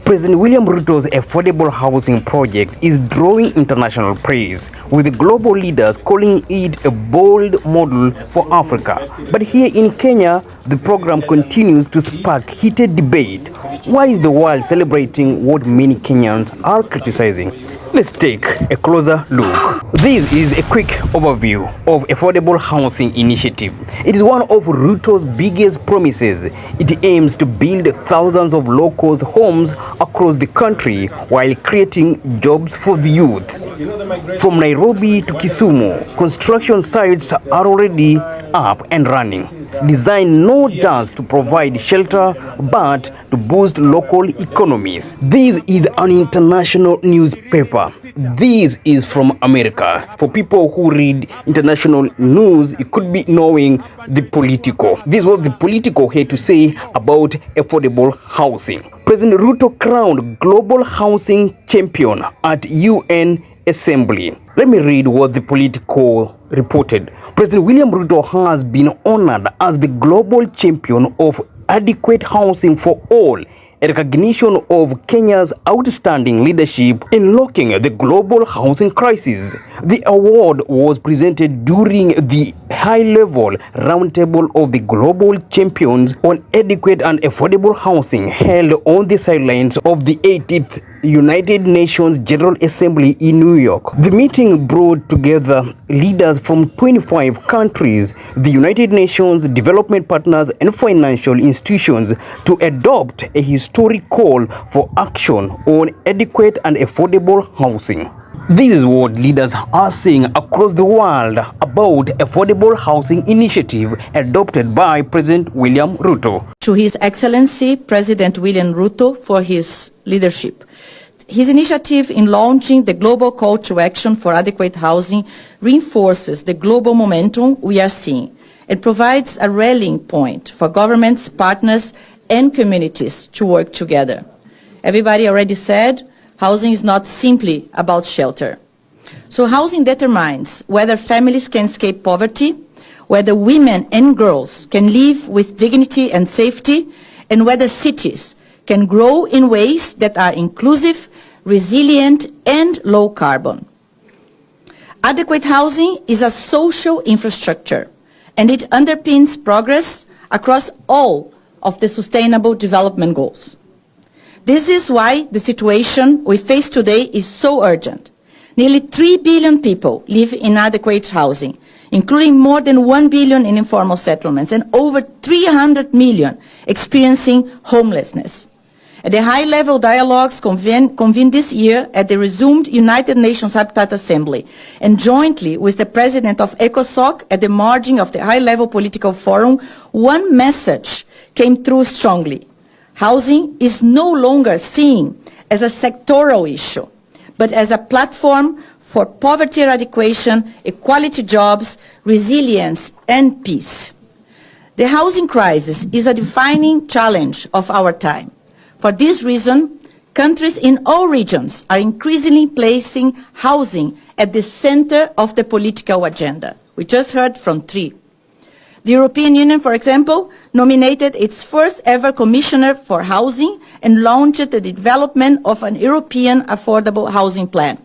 President William Ruto's affordable housing project is drawing international praise, with global leaders calling it a bold model for Africa. But here in Kenya, the program continues to spark heated debate. Why is the world celebrating what many Kenyans are criticizing? Let's take a closer look. This is a quick overview of Affordable Housing Initiative. It is one of Ruto's biggest promises. It aims to build thousands of low-cost homes across the country while creating jobs for the youth. From Nairobi to Kisumu, construction sites are already up and running, designed not just to provide shelter but to boost local economies. This is an international newspaper. This is from America. For people who read international news, it could be knowing the Politico. This is what the Politico had to say about affordable housing. President Ruto crowned global housing champion at UN Assembly. Let me read what the Politico reported. President William Ruto has been honored as the global champion of adequate housing for all, a recognition of Kenya's outstanding leadership in locking the global housing crisis. The award was presented during the high-level roundtable of the global champions on adequate and affordable housing held on the sidelines of the 80th United Nations General Assembly in New York. The meeting brought together leaders from 25 countries, the United Nations, development partners, and financial institutions to adopt a historic call for action on adequate and affordable housing. This is what leaders are saying across the world about Affordable Housing Initiative adopted by President William Ruto. To His Excellency President William Ruto for his leadership. His initiative in launching the global call to action for adequate housing reinforces the global momentum we are seeing and provides a rallying point for governments, partners, and communities to work together. Everybody already said, housing is not simply about shelter. So housing determines whether families can escape poverty, whether women and girls can live with dignity and safety, and whether cities can grow in ways that are inclusive, resilient, and low carbon. Adequate housing is a social infrastructure, and it underpins progress across all of the Sustainable Development Goals. This is why the situation we face today is so urgent. Nearly 3 billion people live in inadequate housing, including more than 1 billion in informal settlements and over 300 million experiencing homelessness. At the high-level dialogues convened this year at the resumed United Nations Habitat Assembly and jointly with the President of ECOSOC at the margin of the high-level political forum, one message came through strongly. Housing is no longer seen as a sectoral issue, but as a platform for poverty eradication, equality jobs, resilience, and peace. The housing crisis is a defining challenge of our time. For this reason, countries in all regions are increasingly placing housing at the center of the political agenda. We just heard from 3. The European Union, for example, nominated its first ever commissioner for housing and launched the development of an European affordable housing plan.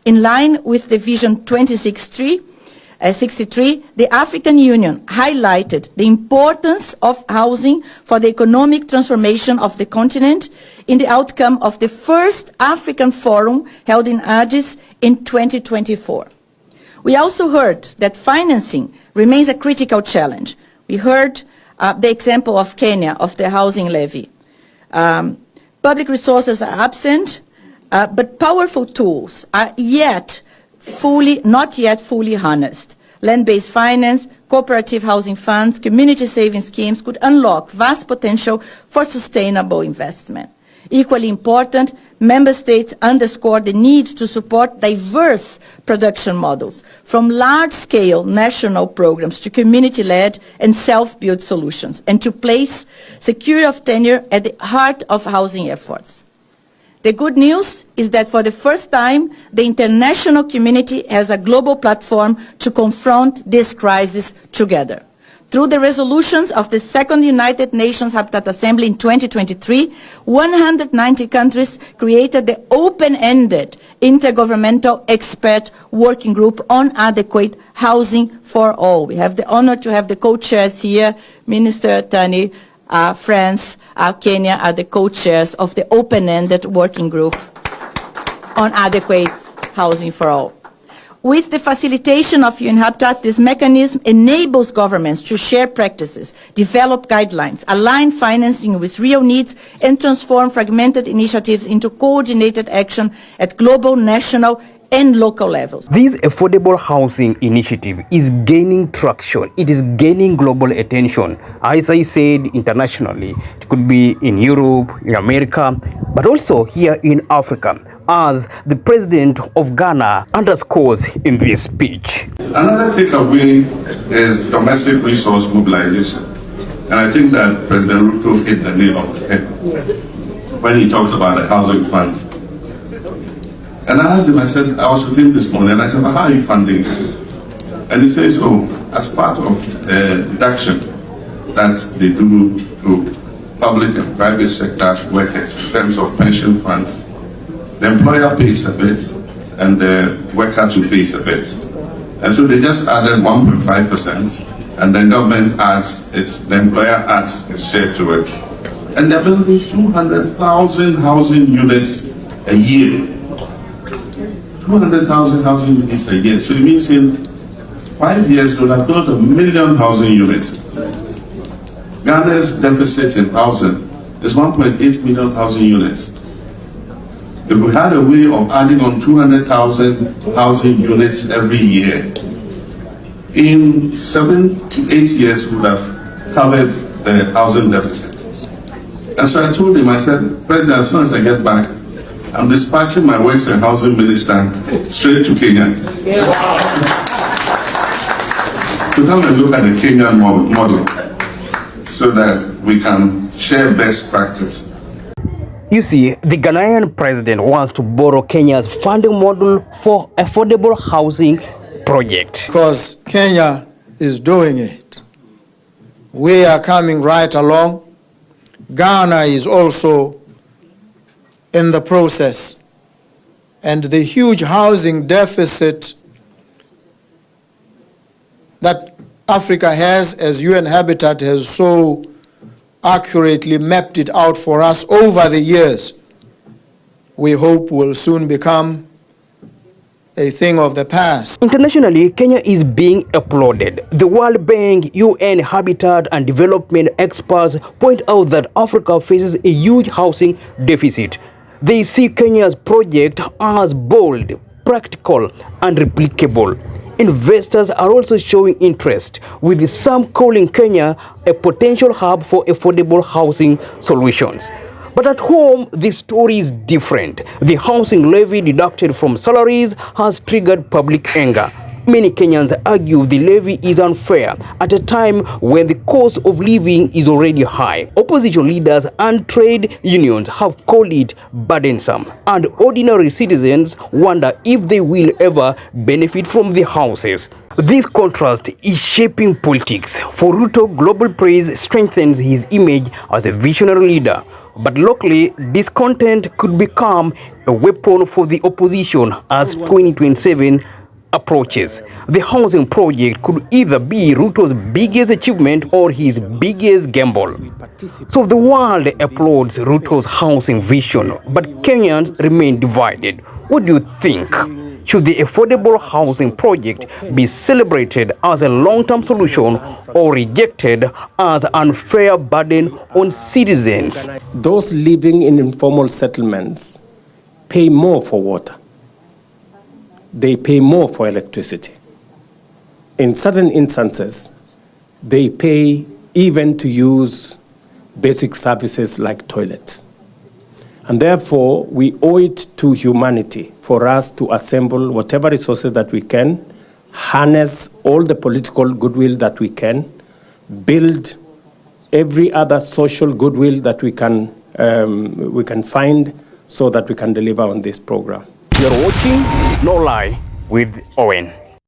In line with the Vision 2063, the African Union highlighted the importance of housing for the economic transformation of the continent in the outcome of the first African Forum held in Addis in 2024. We also heard that financing remains a critical challenge. We heard the example of Kenya, of the housing levy. Public resources are absent, but powerful tools are not yet fully harnessed. Land-based finance, cooperative housing funds, community saving schemes could unlock vast potential for sustainable investment. Equally important, member states underscore the need to support diverse production models, from large-scale national programs to community-led and self-built solutions, and to place security of tenure at the heart of housing efforts. The good news is that for the first time, the international community has a global platform to confront this crisis together. Through the resolutions of the Second United Nations Habitat Assembly in 2023, 190 countries created the open-ended Intergovernmental Expert Working Group on Adequate Housing for All. We have the honor to have the co-chairs here, Minister Tani, France, Kenya are the co-chairs of the open-ended working group on adequate housing for all. With the facilitation of UN Habitat, this mechanism enables governments to share practices, develop guidelines, align financing with real needs, and transform fragmented initiatives into coordinated action at global, national, and local levels. This affordable housing initiative is gaining traction. It is gaining global attention. As I said, internationally, it could be in Europe, in America, but also here in Africa, as the president of Ghana underscores in this speech. Another takeaway is domestic resource mobilization. And I think that President Ruto hit the nail on the head when he talked about the housing fund. And I asked him, I was with him this morning, and I said, well, how are you funding it? And he says, oh, as part of the reduction that they do to public and private sector workers in terms of pension funds, the employer pays a bit and the worker too pays a bit. And so they just added 1.5%, and the government adds the employer adds its share to it. And they're building 200,000 housing units a year. 200,000 housing units a year. So it means in 5 years we'll have built 1 million housing units. Ghana's deficit in housing is 1.8 million housing units. If we had a way of adding on 200,000 housing units every year, in 7 to 8 years we would have covered the housing deficit. And so I told him, I said, President, as soon as I get back, I'm dispatching my works and housing minister straight to Kenya to come and look at the Kenyan model so that we can share best practice. You see, the Ghanaian president wants to borrow Kenya's funding model for affordable housing project. Because Kenya is doing it. We are coming right along. Ghana is also in the process, and the huge housing deficit that Africa has, as UN Habitat has so accurately mapped it out for us over the years, we hope will soon become a thing of the past. Internationally, Kenya is being applauded. The World Bank, UN Habitat and development experts point out that Africa faces a huge housing deficit. They see Kenya's project as bold, practical, and replicable. Investors are also showing interest, with some calling Kenya a potential hub for affordable housing solutions. But at home, the story is different. The housing levy deducted from salaries has triggered public anger. Many Kenyans argue the levy is unfair at a time when the cost of living is already high. Opposition leaders and trade unions have called it burdensome, and ordinary citizens wonder if they will ever benefit from the houses. This contrast is shaping politics. For Ruto, global praise strengthens his image as a visionary leader. But locally, discontent could become a weapon for the opposition as 2027 approaches. The housing project could either be Ruto's biggest achievement or his biggest gamble. So the world applauds Ruto's housing vision, but Kenyans remain divided. What do you think? Should the affordable housing project be celebrated as a long-term solution or rejected as an unfair burden on citizens? Those living in informal settlements pay more for water. They pay more for electricity. In certain instances, they pay even to use basic services like toilets. And therefore, we owe it to humanity for us to assemble whatever resources that we can, harness all the political goodwill that we can, build every other social goodwill that we can find so that we can deliver on this program. You're watching No Lie with Owen.